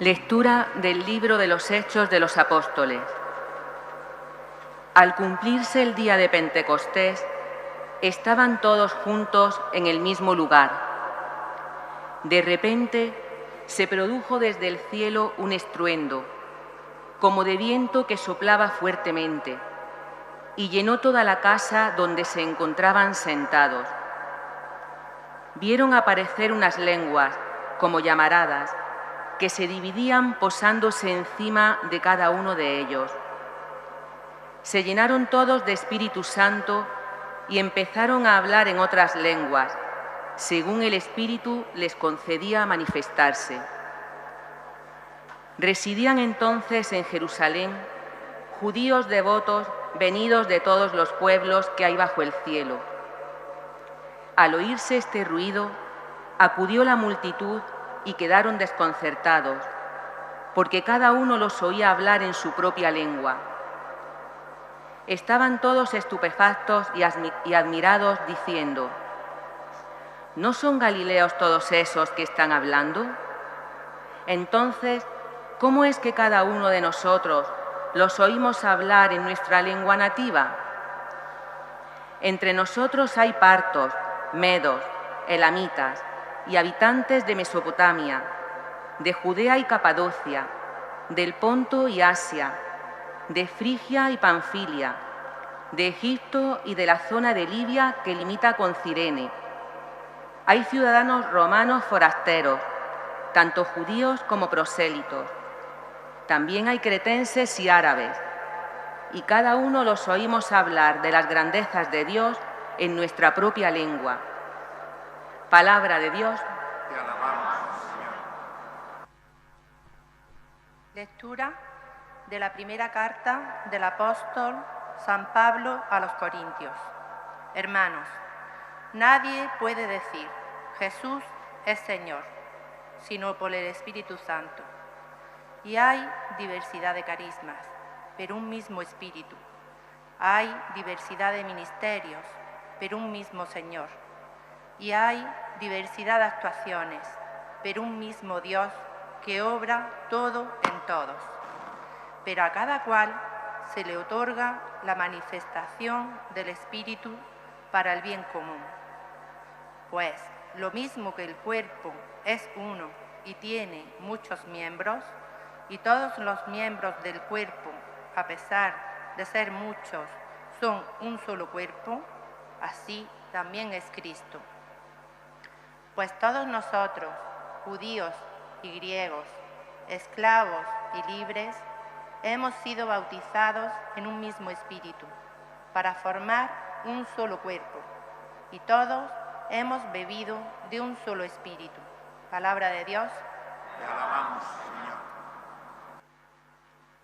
Lectura del libro de los Hechos de los Apóstoles. Al cumplirse el día de Pentecostés, estaban todos juntos en el mismo lugar. De repente se produjo desde el cielo un estruendo, como de viento que soplaba fuertemente, y llenó toda la casa donde se encontraban sentados. Vieron aparecer unas lenguas, como llamaradas, que se dividían posándose encima de cada uno de ellos. Se llenaron todos de Espíritu Santo y empezaron a hablar en otras lenguas, según el Espíritu les concedía manifestarse. Residían entonces en Jerusalén judíos devotos venidos de todos los pueblos que hay bajo el cielo. Al oírse este ruido, acudió la multitud y quedaron desconcertados, porque cada uno los oía hablar en su propia lengua. Estaban todos estupefactos y admirados, diciendo: ¿no son galileos todos esos que están hablando? Entonces, ¿cómo es que cada uno de nosotros los oímos hablar en nuestra lengua nativa? Entre nosotros hay partos, medos, elamitas y habitantes de Mesopotamia, de Judea y Capadocia, del Ponto y Asia, de Frigia y Panfilia, de Egipto y de la zona de Libia que limita con Cirene. Hay ciudadanos romanos forasteros, tanto judíos como prosélitos. También hay cretenses y árabes, y cada uno los oímos hablar de las grandezas de Dios en nuestra propia lengua. Palabra de Dios. Te alabamos, Señor. Lectura de la primera carta del apóstol San Pablo a los Corintios. Hermanos, nadie puede decir Jesús es Señor, sino por el Espíritu Santo. Y hay diversidad de carismas, pero un mismo Espíritu. Hay diversidad de ministerios, pero un mismo Señor. Y hay diversidad de actuaciones, pero un mismo Dios que obra todo en todos. Pero a cada cual se le otorga la manifestación del Espíritu para el bien común. Pues lo mismo que el cuerpo es uno y tiene muchos miembros, y todos los miembros del cuerpo, a pesar de ser muchos, son un solo cuerpo, así también es Cristo. Pues todos nosotros, judíos y griegos, esclavos y libres, hemos sido bautizados en un mismo espíritu, para formar un solo cuerpo, y todos hemos bebido de un solo espíritu. Palabra de Dios. Te alabamos, Señor.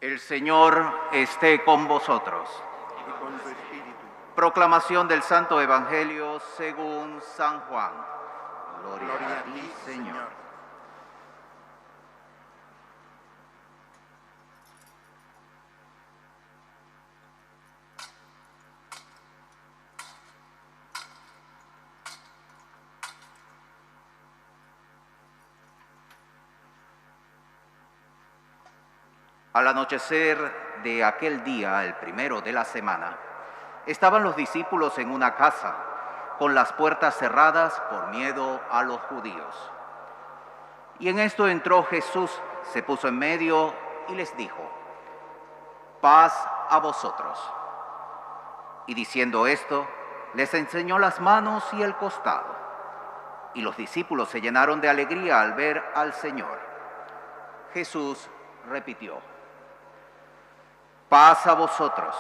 El Señor esté con vosotros. Y con tu espíritu. Proclamación del Santo Evangelio según San Juan. Gloria a ti, Señor. Al anochecer de aquel día, el primero de la semana, estaban los discípulos en una casa, con las puertas cerradas por miedo a los judíos. Y en esto entró Jesús, se puso en medio y les dijo: paz a vosotros. Y diciendo esto, les enseñó las manos y el costado. Y los discípulos se llenaron de alegría al ver al Señor. Jesús repitió: paz a vosotros.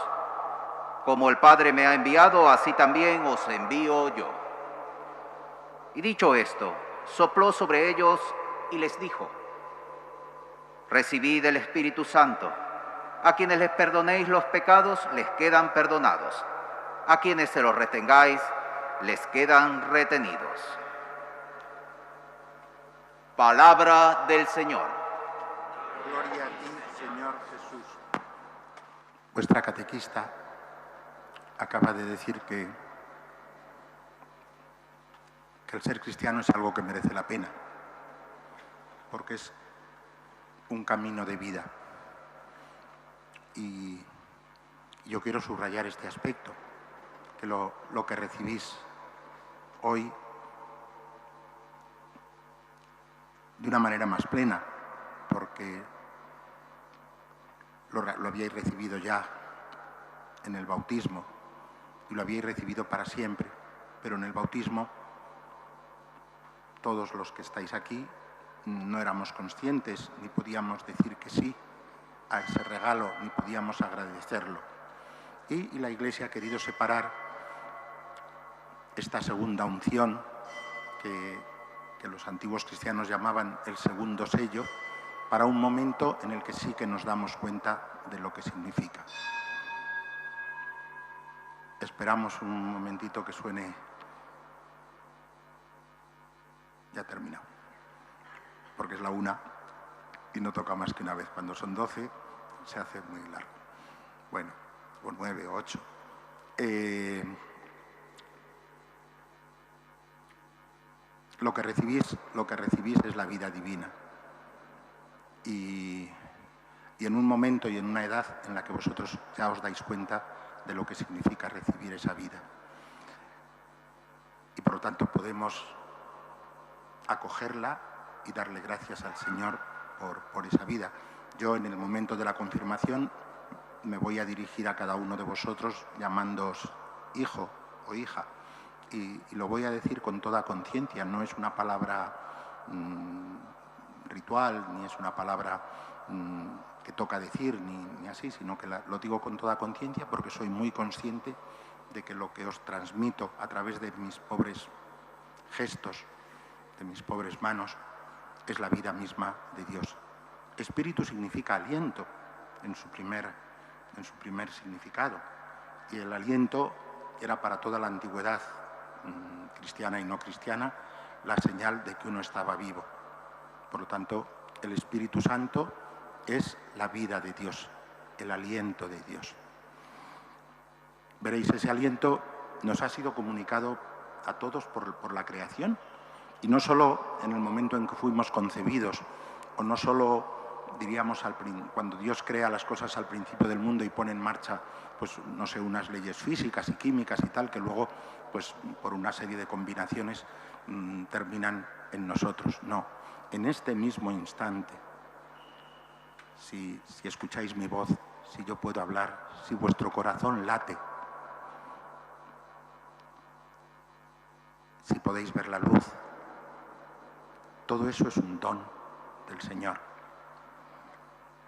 Como el Padre me ha enviado, así también os envío yo. Y dicho esto, sopló sobre ellos y les dijo: recibid el Espíritu Santo. A quienes les perdonéis los pecados, les quedan perdonados. A quienes se los retengáis, les quedan retenidos. Palabra del Señor. Gloria a ti, Señor Jesús. Vuestra catequista acaba de decir que el ser cristiano es algo que merece la pena, porque es un camino de vida. Y yo quiero subrayar este aspecto, que lo que recibís hoy de una manera más plena, porque lo habíais recibido ya en el bautismo y lo habíais recibido para siempre, pero en el bautismo todos los que estáis aquí no éramos conscientes ni podíamos decir que sí a ese regalo, ni podíamos agradecerlo. Y la Iglesia ha querido separar esta segunda unción que los antiguos cristianos llamaban el segundo sello, para un momento en el que sí que nos damos cuenta de lo que significa. Esperamos un momentito que suene. Ya he terminado, porque es la 1 y no toca más que una vez. Cuando son 12 se hace muy largo. Bueno, o 9 o 8. Lo que recibís es la vida divina. Y en un momento y en una edad en la que vosotros ya os dais cuenta de lo que significa recibir esa vida. Y por lo tanto podemos acogerla y darle gracias al Señor por esa vida. Yo en el momento de la confirmación me voy a dirigir a cada uno de vosotros llamándoos hijo o hija. Y lo voy a decir con toda conciencia, no es una palabra ritual, ni es una palabra que toca decir, ni así, sino que lo digo con toda conciencia porque soy muy consciente de que lo que os transmito a través de mis pobres gestos, de mis pobres manos, es la vida misma de Dios. Espíritu significa aliento en su primer significado, y el aliento era para toda la antigüedad cristiana y no cristiana la señal de que uno estaba vivo. Por lo tanto, el Espíritu Santo es la vida de Dios, el aliento de Dios. Veréis, ese aliento nos ha sido comunicado a todos por la creación, y no solo en el momento en que fuimos concebidos, o no solo, diríamos, cuando Dios crea las cosas al principio del mundo y pone en marcha, pues no sé, unas leyes físicas y químicas y tal, que luego, pues por una serie de combinaciones terminan en nosotros. No, en este mismo instante, si escucháis mi voz, si yo puedo hablar, si vuestro corazón late, si podéis ver la luz, todo eso es un don del Señor.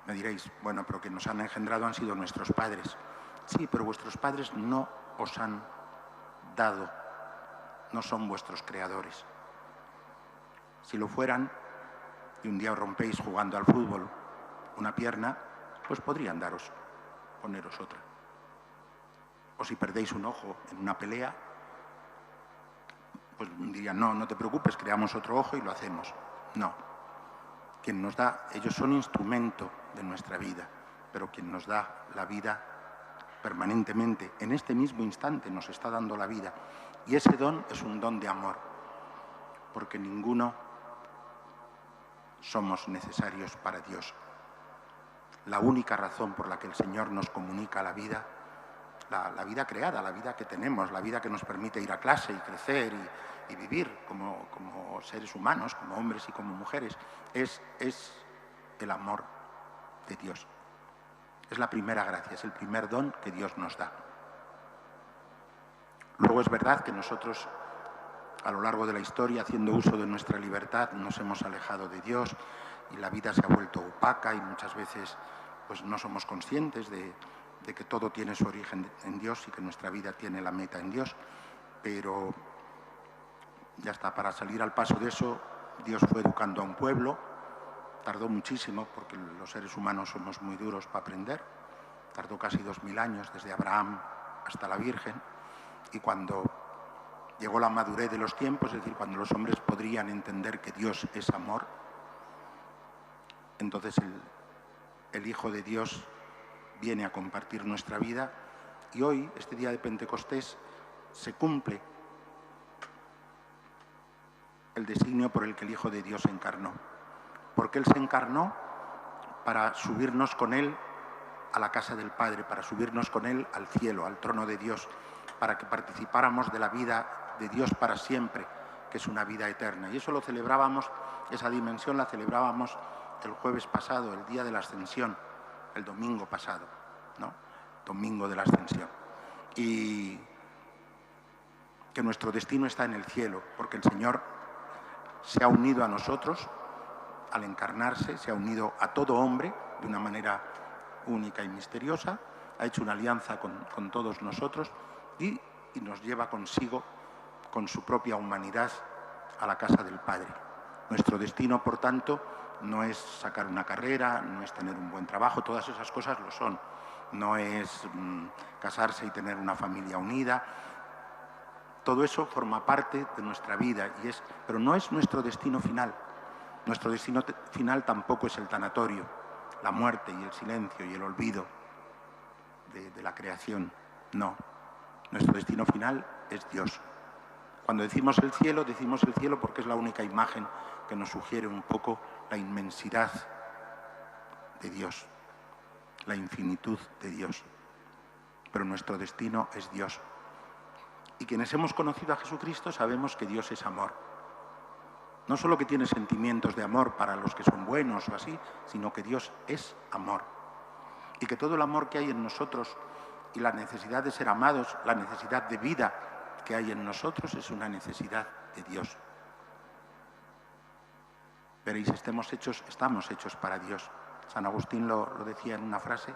Me diréis, bueno, pero que nos han engendrado han sido nuestros padres. Sí, pero vuestros padres no os han dado, no son vuestros creadores. Si lo fueran, y un día os rompéis jugando al fútbol una pierna, pues podrían poneros otra. O si perdéis un ojo en una pelea, pues dirían, no te preocupes, creamos otro ojo y lo hacemos. No. Quien nos da, ellos son instrumento de nuestra vida, pero quien nos da la vida permanentemente, en este mismo instante nos está dando la vida. Y ese don es un don de amor, porque ninguno somos necesarios para Dios. La única razón por la que el Señor nos comunica la vida, la vida creada, la vida que tenemos, la vida que nos permite ir a clase y crecer y vivir como seres humanos, como hombres y como mujeres, es el amor de Dios. Es la primera gracia, es el primer don que Dios nos da. Luego es verdad que nosotros, a lo largo de la historia, haciendo uso de nuestra libertad, nos hemos alejado de Dios y la vida se ha vuelto opaca y muchas veces pues, no somos conscientes de que todo tiene su origen en Dios y que nuestra vida tiene la meta en Dios. Pero ya está, para salir al paso de eso, Dios fue educando a un pueblo. Tardó muchísimo, porque los seres humanos somos muy duros para aprender. Tardó casi 2000 años, desde Abraham hasta la Virgen. Y cuando llegó la madurez de los tiempos, es decir, cuando los hombres podrían entender que Dios es amor, entonces el Hijo de Dios viene a compartir nuestra vida. Y hoy, este día de Pentecostés, se cumple el designio por el que el Hijo de Dios se encarnó. Porque Él se encarnó para subirnos con Él a la casa del Padre, para subirnos con Él al cielo, al trono de Dios, para que participáramos de la vida de Dios para siempre, que es una vida eterna. Y eso lo celebrábamos, esa dimensión la celebrábamos el jueves pasado, el día de la Ascensión, el domingo pasado, ¿no? Domingo de la Ascensión. Y que nuestro destino está en el cielo, porque el Señor se ha unido a nosotros al encarnarse, se ha unido a todo hombre de una manera única y misteriosa, ha hecho una alianza con todos nosotros y nos lleva consigo, con su propia humanidad, a la casa del Padre. Nuestro destino, por tanto, no es sacar una carrera, no es tener un buen trabajo, todas esas cosas lo son. No es casarse y tener una familia unida. Todo eso forma parte de nuestra vida, pero no es nuestro destino final. Nuestro destino final tampoco es el tanatorio, la muerte y el silencio y el olvido de la creación. No, nuestro destino final es Dios. Cuando decimos el cielo porque es la única imagen que nos sugiere un poco la inmensidad de Dios, la infinitud de Dios. Pero nuestro destino es Dios. Y quienes hemos conocido a Jesucristo sabemos que Dios es amor. No solo que tiene sentimientos de amor para los que son buenos o así, sino que Dios es amor. Y que todo el amor que hay en nosotros y la necesidad de ser amados, la necesidad de vida que hay en nosotros es una necesidad de Dios. Veréis, estamos hechos para Dios. San Agustín lo decía en una frase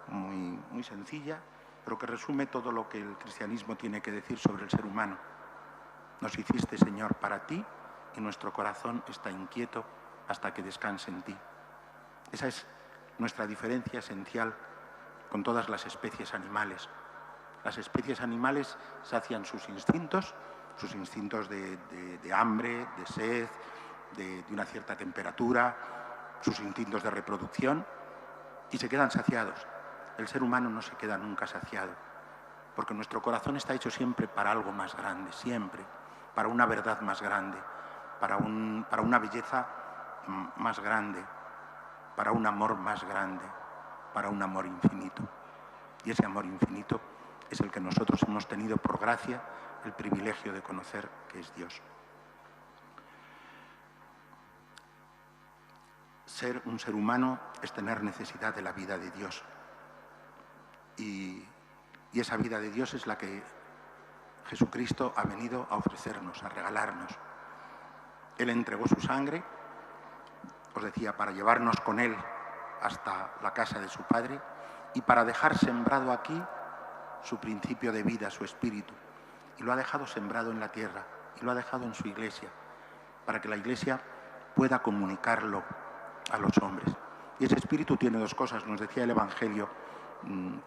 muy sencilla, pero que resume todo lo que el cristianismo tiene que decir sobre el ser humano. Nos hiciste, Señor, para ti, y nuestro corazón está inquieto hasta que descanse en ti. Esa es nuestra diferencia esencial con todas las especies animales. Las especies animales sacian sus instintos de hambre, de sed, de una cierta temperatura, sus instintos de reproducción, y se quedan saciados. El ser humano no se queda nunca saciado, porque nuestro corazón está hecho siempre para algo más grande, siempre, para una verdad más grande, para una belleza más grande, para un amor más grande, para un amor infinito. Y ese amor infinito es el que nosotros hemos tenido por gracia el privilegio de conocer, que es Dios. Ser un ser humano es tener necesidad de la vida de Dios. Y esa vida de Dios es la que Jesucristo ha venido a ofrecernos, a regalarnos. Él entregó su sangre, os decía, para llevarnos con Él hasta la casa de su Padre y para dejar sembrado aquí su principio de vida, su espíritu. Y lo ha dejado sembrado en la tierra y lo ha dejado en su iglesia, para que la iglesia pueda comunicarlo a los hombres. Y ese espíritu tiene dos cosas, nos decía el Evangelio,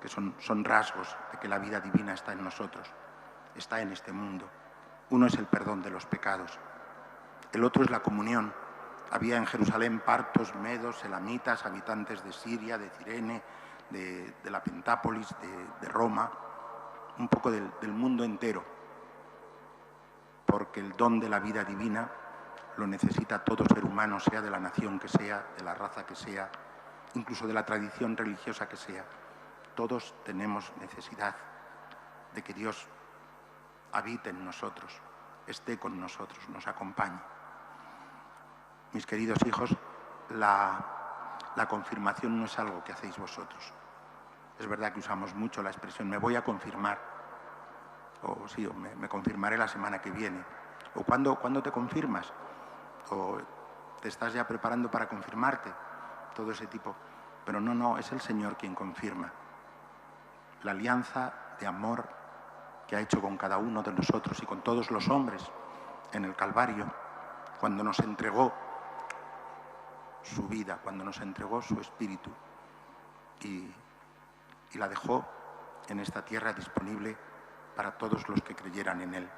que son rasgos de que la vida divina está en nosotros, está en este mundo. Uno es el perdón de los pecados, el otro es la comunión. Había en Jerusalén partos, medos, elamitas, habitantes de Siria, de Cirene, de la Pentápolis, de Roma, un poco del mundo entero, porque el don de la vida divina lo necesita todo ser humano, sea de la nación que sea, de la raza que sea, incluso de la tradición religiosa que sea. Todos tenemos necesidad de que Dios habite en nosotros, esté con nosotros, nos acompañe. Mis queridos hijos, la confirmación no es algo que hacéis vosotros. Es verdad que usamos mucho la expresión me voy a confirmar, o sí, o me confirmaré la semana que viene, o ¿cuándo te confirmas? O te estás ya preparando para confirmarte, todo ese tipo. Pero no, es el Señor quien confirma. La alianza de amor que ha hecho con cada uno de nosotros y con todos los hombres en el Calvario, cuando nos entregó su vida, cuando nos entregó su espíritu y la dejó en esta tierra disponible para todos los que creyeran en Él.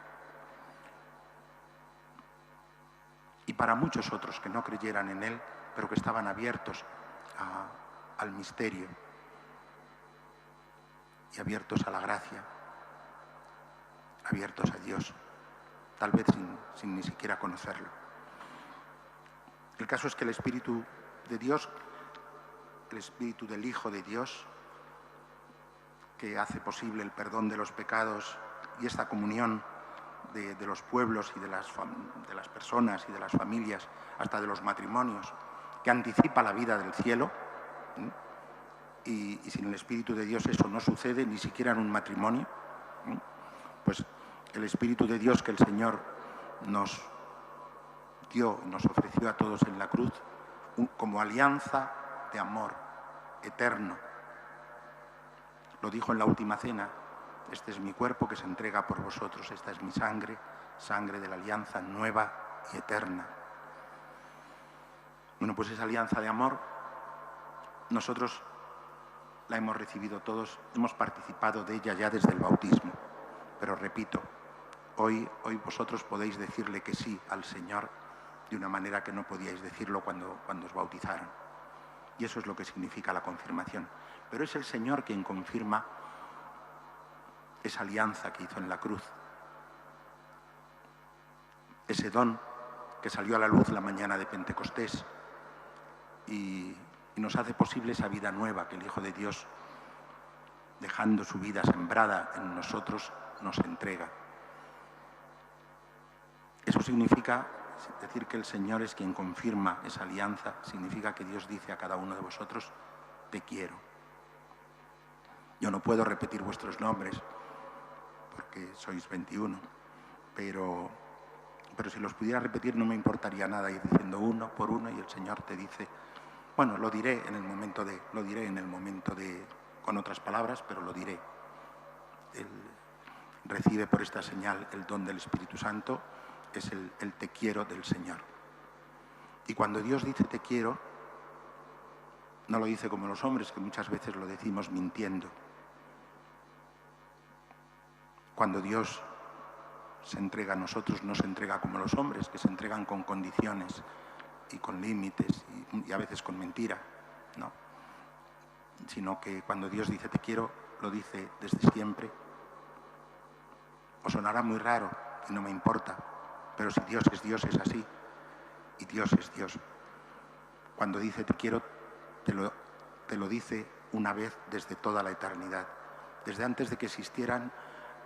Y para muchos otros que no creyeran en Él, pero que estaban abiertos al misterio y abiertos a la gracia, abiertos a Dios, tal vez sin ni siquiera conocerlo. El caso es que el Espíritu de Dios el Espíritu del Hijo de Dios, que hace posible el perdón de los pecados y esta comunión de los pueblos y de las personas y de las familias, hasta de los matrimonios, que anticipa la vida del cielo. Y sin el Espíritu de Dios eso no sucede, ni siquiera en un matrimonio. Pues el Espíritu de Dios que el Señor nos dio, nos ofreció a todos en la cruz, como alianza de amor eterno. Lo dijo en la última cena: este es mi cuerpo que se entrega por vosotros, esta es mi sangre, sangre de la alianza nueva y eterna. Bueno, pues esa alianza de amor, nosotros la hemos recibido todos, hemos participado de ella ya desde el bautismo. Pero repito, hoy vosotros podéis decirle que sí al Señor de una manera que no podíais decirlo cuando os bautizaron. Y eso es lo que significa la confirmación. Pero es el Señor quien confirma esa alianza que hizo en la cruz. Ese don que salió a la luz la mañana de Pentecostés y nos hace posible esa vida nueva que el Hijo de Dios, dejando su vida sembrada en nosotros, nos entrega. Eso significa decir que el Señor es quien confirma esa alianza, significa que Dios dice a cada uno de vosotros: te quiero. Yo no puedo repetir vuestros nombres porque sois 21, pero si los pudiera repetir no me importaría nada ir diciendo uno por uno, y el Señor te dice, bueno, lo diré en el momento de, con otras palabras, pero lo diré. Él recibe por esta señal el don del Espíritu Santo, es el te quiero del Señor. Y cuando Dios dice te quiero, no lo dice como los hombres, que muchas veces lo decimos mintiendo. Cuando Dios se entrega a nosotros, no se entrega como los hombres, que se entregan con condiciones y con límites y a veces con mentira, ¿no? Sino que cuando Dios dice te quiero, lo dice desde siempre. Os sonará muy raro y no me importa, pero si Dios es así, y Dios es Dios. Cuando dice te quiero, te lo dice una vez desde toda la eternidad, desde antes de que existieran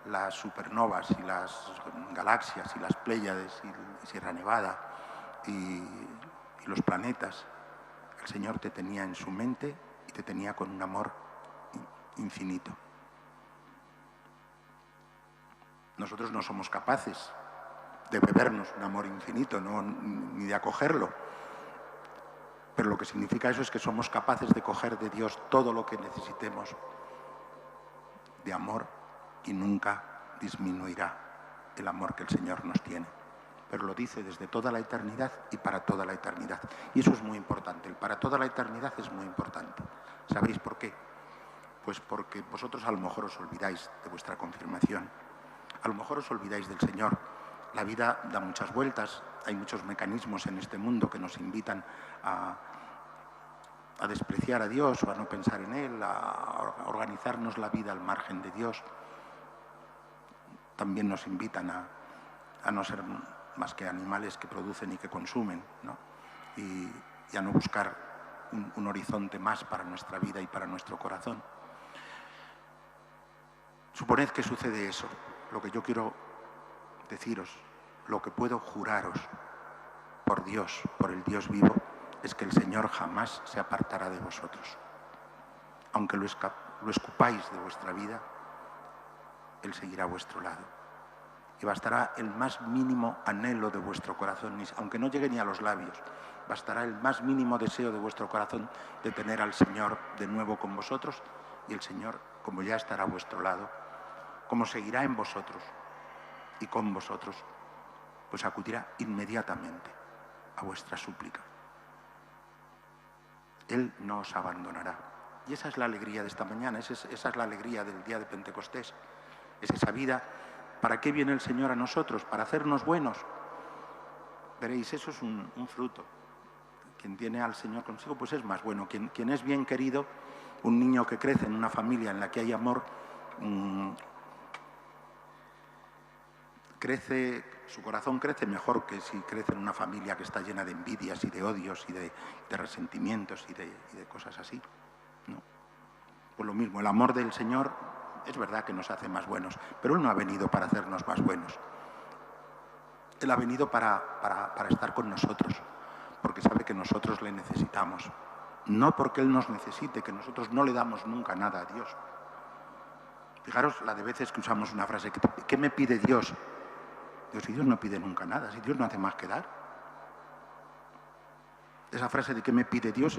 las supernovas y las galaxias y las Pléyades y Sierra Nevada y los planetas. El Señor te tenía en su mente y te tenía con un amor infinito. Nosotros no somos capaces de bebernos un amor infinito, ni de acogerlo. Pero lo que significa eso es que somos capaces de coger de Dios todo lo que necesitemos de amor, y nunca disminuirá el amor que el Señor nos tiene. Pero lo dice desde toda la eternidad y para toda la eternidad. Y eso es muy importante. El para toda la eternidad es muy importante. ¿Sabéis por qué? Pues porque vosotros a lo mejor os olvidáis de vuestra confirmación. A lo mejor os olvidáis del Señor. La vida da muchas vueltas. Hay muchos mecanismos en este mundo que nos invitan a despreciar a Dios o a no pensar en Él, a organizarnos la vida al margen de Dios. También nos invitan a no ser más que animales que producen y que consumen, ¿no? Y a no buscar un horizonte más para nuestra vida y para nuestro corazón. Suponed que sucede eso. Lo que yo quiero deciros, lo que puedo juraros por Dios, por el Dios vivo, es que el Señor jamás se apartará de vosotros. Aunque lo escupáis de vuestra vida, Él seguirá a vuestro lado. Y bastará el más mínimo anhelo de vuestro corazón, aunque no llegue ni a los labios, bastará el más mínimo deseo de vuestro corazón de tener al Señor de nuevo con vosotros, y el Señor, como ya estará a vuestro lado, como seguirá en vosotros y con vosotros, pues acudirá inmediatamente a vuestra súplica. Él no os abandonará. Y esa es la alegría de esta mañana, esa es la alegría del día de Pentecostés. Es esa vida. ¿Para qué viene el Señor a nosotros? Para hacernos buenos. Veréis, eso es un fruto. Quien tiene al Señor consigo, pues es más bueno. Quien es bien querido, un niño que crece en una familia en la que hay amor, su corazón crece mejor que si crece en una familia que está llena de envidias y de odios y de resentimientos y de cosas así. Pues lo mismo, el amor del Señor es verdad que nos hace más buenos, pero Él no ha venido para hacernos más buenos. Él ha venido para estar con nosotros, porque sabe que nosotros le necesitamos. No porque Él nos necesite, que nosotros no le damos nunca nada a Dios. Fijaros la de veces que usamos una frase, ¿qué me pide Dios? Dios, si Dios no pide nunca nada, si Dios no hace más que dar. Esa frase de ¿qué me pide Dios?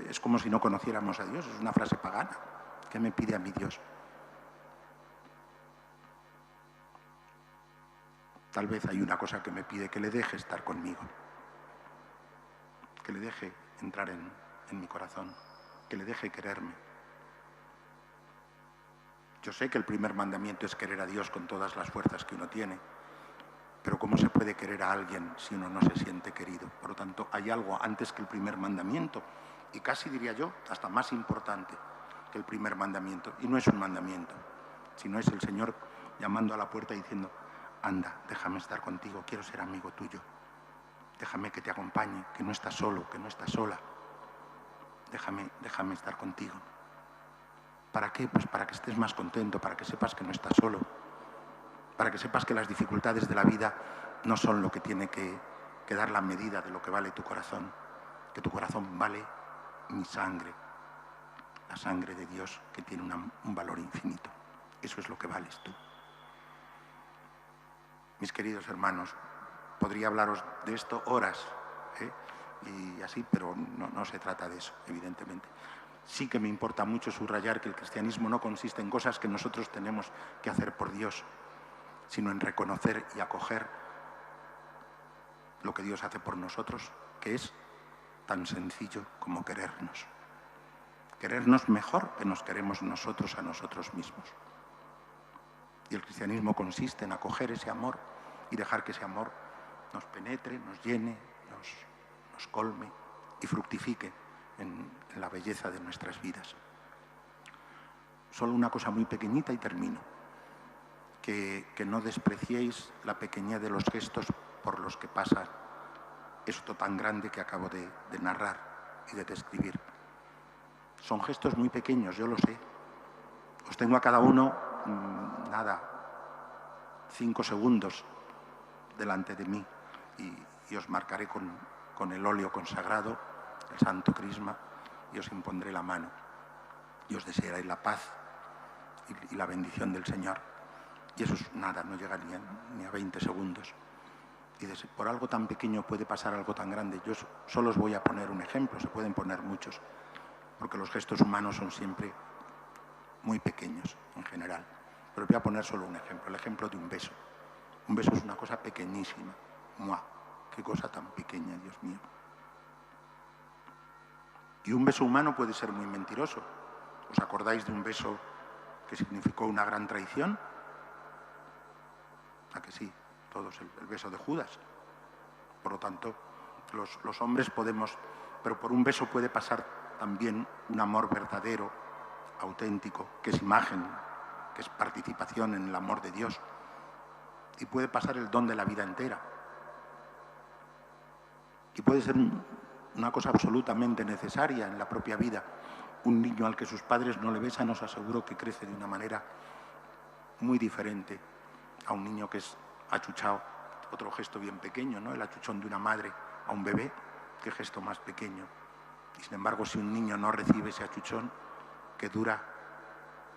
Es como si no conociéramos a Dios, es una frase pagana. ¿Qué me pide a mi Dios? Tal vez hay una cosa que me pide, que le deje estar conmigo, que le deje entrar en mi corazón, que le deje quererme. Yo sé que el primer mandamiento es querer a Dios con todas las fuerzas que uno tiene, pero ¿cómo se puede querer a alguien si uno no se siente querido? Por lo tanto, hay algo antes que el primer mandamiento, y casi diría yo, hasta más importante que el primer mandamiento. Y no es un mandamiento, sino es el Señor llamando a la puerta y diciendo, anda, déjame estar contigo, quiero ser amigo tuyo. Déjame que te acompañe, que no estás solo, que no estás sola. Déjame estar contigo. ¿Para qué? Pues para que estés más contento, para que sepas que no estás solo, para que sepas que las dificultades de la vida no son lo que tiene que dar la medida de lo que vale tu corazón, que tu corazón vale mi sangre, la sangre de Dios, que tiene un valor infinito. Eso es lo que vales tú. Mis queridos hermanos, podría hablaros de esto horas, y así, pero no se trata de eso, evidentemente. Sí que me importa mucho subrayar que el cristianismo no consiste en cosas que nosotros tenemos que hacer por Dios, sino en reconocer y acoger lo que Dios hace por nosotros, que es tan sencillo como querernos. Querernos mejor que nos queremos nosotros a nosotros mismos. Y el cristianismo consiste en acoger ese amor y dejar que ese amor nos penetre, nos llene, nos colme y fructifique en la belleza de nuestras vidas. Solo una cosa muy pequeñita y termino. Que no despreciéis la pequeñez de los gestos por los que pasa esto tan grande que acabo de narrar y de describir. Son gestos muy pequeños, yo lo sé. Os tengo a cada uno, 5 segundos delante de mí y os marcaré con el óleo consagrado, el Santo Crisma, y os impondré la mano y os desearé la paz y la bendición del Señor. Y eso es nada, no llega ni a 20 segundos. Y por algo tan pequeño puede pasar algo tan grande. Yo solo os voy a poner un ejemplo, se pueden poner muchos, porque los gestos humanos son siempre muy pequeños en general. Pero os voy a poner solo un ejemplo, el ejemplo de un beso. Un beso es una cosa pequeñísima. ¡Mua! ¡Qué cosa tan pequeña, Dios mío! Y un beso humano puede ser muy mentiroso. ¿Os acordáis de un beso que significó una gran traición? ¿A que sí? Todos, el beso de Judas. Por lo tanto, los hombres podemos, pero por un beso puede pasar también un amor verdadero, auténtico, que es imagen, que es participación en el amor de Dios. Y puede pasar el don de la vida entera. Y puede ser una cosa absolutamente necesaria en la propia vida. Un niño al que sus padres no le besan, os aseguro que crece de una manera muy diferente a un niño que es achuchado. Otro gesto bien pequeño, ¿no? El achuchón de una madre a un bebé, qué gesto más pequeño. Y sin embargo, si un niño no recibe ese achuchón, qué dura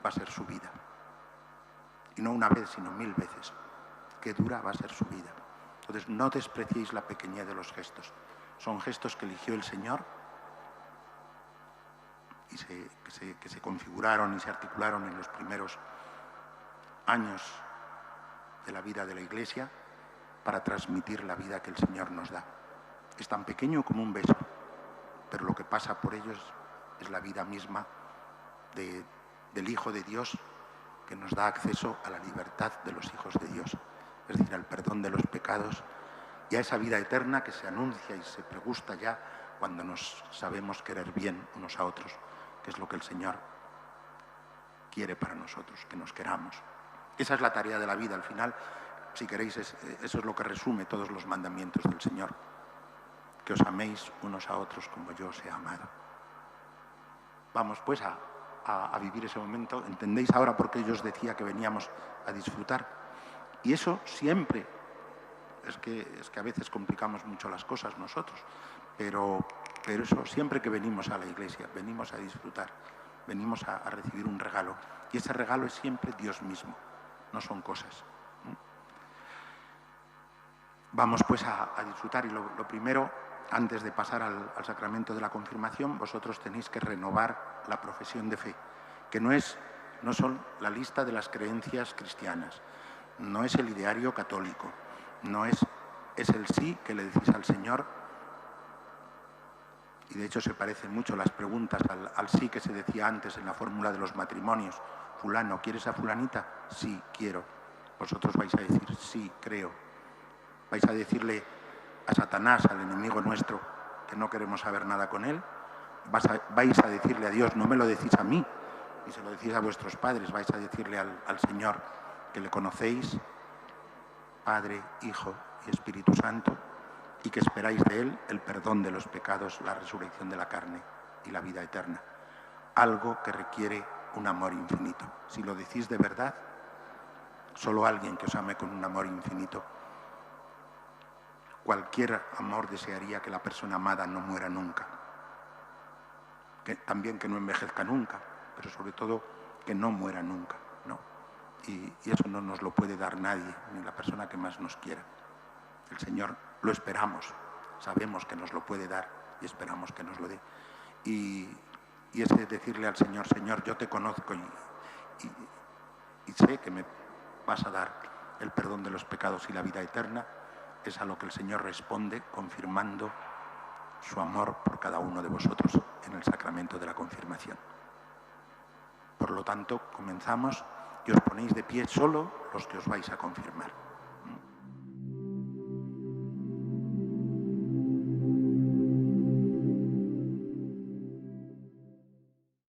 va a ser su vida. Y no una vez, sino 1000 veces. Qué dura va a ser su vida. Entonces, no despreciéis la pequeñez de los gestos. Son gestos que eligió el Señor y que se configuraron y se articularon en los primeros años de la vida de la Iglesia para transmitir la vida que el Señor nos da. Es tan pequeño como un beso, pero lo que pasa por ellos es la vida misma del Hijo de Dios, que nos da acceso a la libertad de los hijos de Dios, es decir, al perdón de los pecados y a esa vida eterna que se anuncia y se pregusta ya cuando nos sabemos querer bien unos a otros, que es lo que el Señor quiere para nosotros, que nos queramos. Esa es la tarea de la vida. Al final, si queréis, eso es lo que resume todos los mandamientos del Señor. Que os améis unos a otros como yo os he amado. Vamos pues a a vivir ese momento. ¿Entendéis ahora por qué yo os decía que veníamos a disfrutar? Y eso siempre, es que a veces complicamos mucho las cosas nosotros, pero eso siempre que venimos a la iglesia, venimos a disfrutar, venimos a recibir un regalo. Y ese regalo es siempre Dios mismo, no son cosas. Vamos pues a disfrutar, y lo primero, antes de pasar al sacramento de la confirmación, vosotros tenéis que renovar la profesión de fe, que no son la lista de las creencias cristianas, no es el ideario católico, es el sí que le decís al Señor. Y de hecho se parecen mucho las preguntas al sí que se decía antes en la fórmula de los matrimonios. Fulano, ¿quieres a fulanita? Sí, quiero. Vosotros vais a decir sí, creo. Vais a decirle a Satanás, al enemigo nuestro, que no queremos saber nada con él. Vais a decirle a Dios, no me lo decís a mí, y se lo decís a vuestros padres. Vais a decirle al Señor que le conocéis, Padre, Hijo y Espíritu Santo, y que esperáis de Él el perdón de los pecados, la resurrección de la carne y la vida eterna. Algo que requiere un amor infinito. Si lo decís de verdad, solo alguien que os ame con un amor infinito. Cualquier amor desearía que la persona amada no muera nunca. También que no envejezca nunca, pero sobre todo que no muera nunca, ¿no? Y eso no nos lo puede dar nadie, ni la persona que más nos quiera. El Señor lo esperamos, sabemos que nos lo puede dar y esperamos que nos lo dé. Y ese decirle al Señor, Señor, yo te conozco y sé que me vas a dar el perdón de los pecados y la vida eterna, es a lo que el Señor responde confirmando su amor por cada uno de vosotros en el sacramento de la confirmación. Por lo tanto, comenzamos y os ponéis de pie solo los que os vais a confirmar.